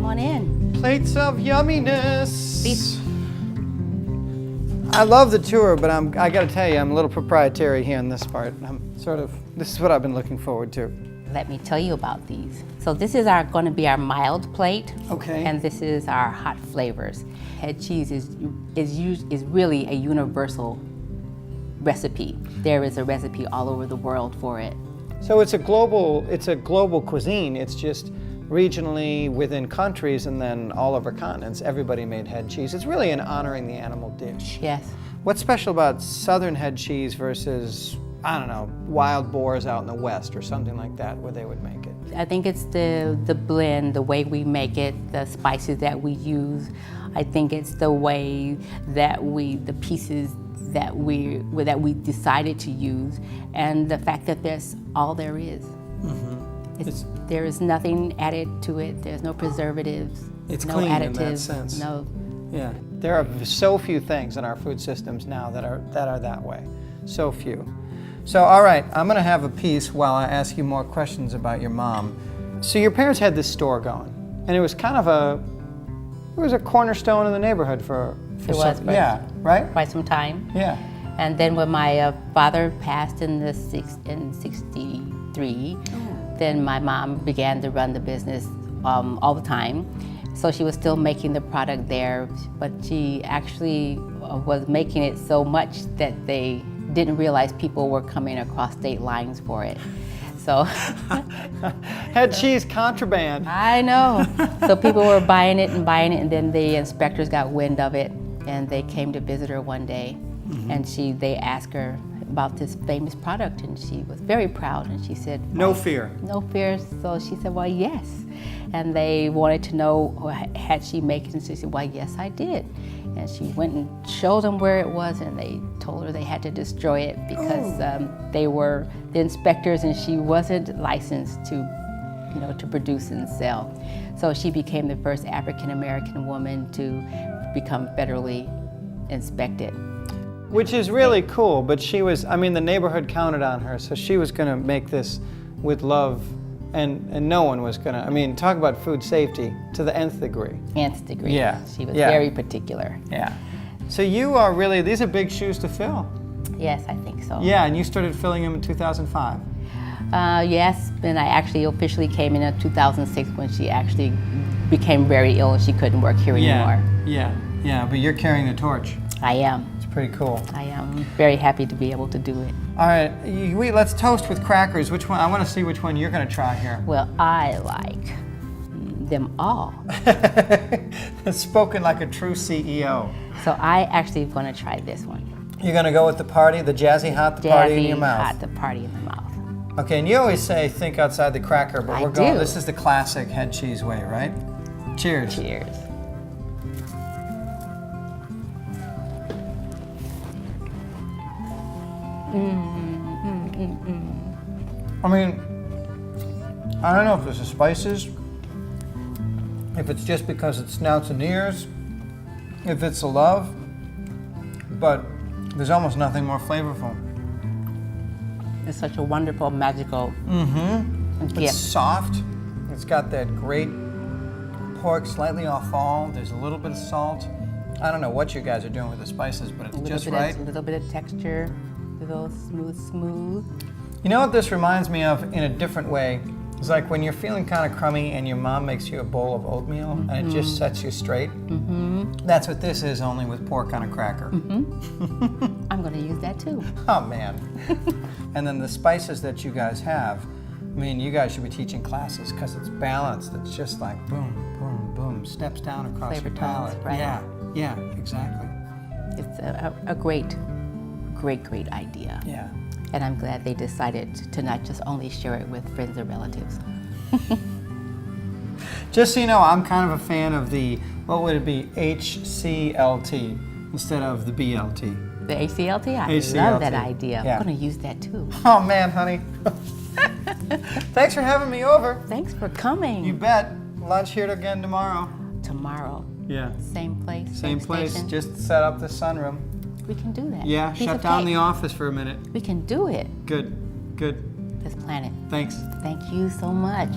on in. Plates of yumminess. Please. I love the tour, but I got to tell you, I'm a little proprietary here in this part. This is what I've been looking forward to. Let me tell you about these. So this is going to be our mild plate. Okay. And this is our hot flavors. Headcheese is really a universal recipe. There is a recipe all over the world for it. So it's a global cuisine. It's just regionally within countries and then all over continents. Everybody made head cheese. It's really an honoring the animal dish. Yes. What's special about southern head cheese versus, I don't know, wild boars out in the west or something like that where they would make it? I think it's the blend, the way we make it, the spices that we use. I think it's the way that the pieces that we decided to use, and the fact that that's all there is. Mm-hmm. There is nothing added to it. There's no preservatives. It's no clean additives, in that sense. No. Yeah, there are so few things in our food systems now that are that way. So few. So all right, I'm going to have a piece while I ask you more questions about your mom. So your parents had this store going, and it was kind of a cornerstone in the neighborhood for yeah, right? Quite some time. Yeah. And then when my father passed in '63, then my mom began to run the business all the time. So she was still making the product there, but she actually was making it so much that they didn't realize people were coming across state lines for it. So head cheese contraband. I know. So people were buying it, and then the inspectors got wind of it, and they came to visit her one day, and they asked her about this famous product, and she was very proud, and she said, "No fear." No fear. So she said, "Well, yes." And they wanted to know, had she made it? And she said, "Well, yes, I did." And she went and showed them where it was, and they told her they had to destroy it because they were the inspectors, and she wasn't licensed to produce and sell. So she became the first African-American woman to become federally inspected. Which is really cool, but the neighborhood counted on her, so she was gonna make this with love, and no one was gonna, talk about food safety to the nth degree. Nth degree. Yeah. She was very particular. Yeah. So you are really, these are big shoes to fill. Yes, I think so. Yeah, and you started filling them in 2005. Yes, and I actually officially came in 2006 when she actually became very ill and she couldn't work here anymore. Yeah, but you're carrying the torch. I am. It's pretty cool. I am very happy to be able to do it. All right, let's toast with crackers. Which one? I want to see which one you're going to try here. Well, I like them all. Spoken like a true CEO. So I actually am going to try this one. You're going to go with the party, the jazzy hot, the party in your mouth. Jazzy hot, the party in the mouth. Okay, and you always say think outside the cracker, but we're going. This is the classic head cheese way, right? Cheers. Cheers. I don't know if it's the spices, if it's just because it's snouts and ears, if it's the love, but there's almost nothing more flavorful. It's such a wonderful, magical gift. It's soft. It's got that great pork, slightly off-fall. There's a little bit of salt. I don't know what you guys are doing with the spices, but it's just right. A little bit of texture, a little smooth. You know what this reminds me of in a different way? It's like when you're feeling kind of crummy and your mom makes you a bowl of oatmeal and it just sets you straight. That's what this is, only with pork on a cracker. I'm going to use that too. Oh, man. And then the spices that you guys have, you guys should be teaching classes because it's balanced. It's just like boom, boom, boom, steps down across Flavor your palate. tones, right? Yeah, exactly. It's a great idea. Yeah. And I'm glad they decided to not just only share it with friends and relatives. Just so you know, I'm kind of a fan of the, what would it be, HCLT instead of the BLT. The HCLT? I HCLT. love that idea. Yeah. I'm going to use that too. Oh, man, honey. Thanks for having me over. Thanks for coming. You bet. Lunch here again tomorrow. Tomorrow. Yeah. Same place. Same place. Station. Just set up the sunroom. We can do that. Yeah, shut down the office for a minute. We can do it. Good. Let's plan it. Thanks. Thank you so much.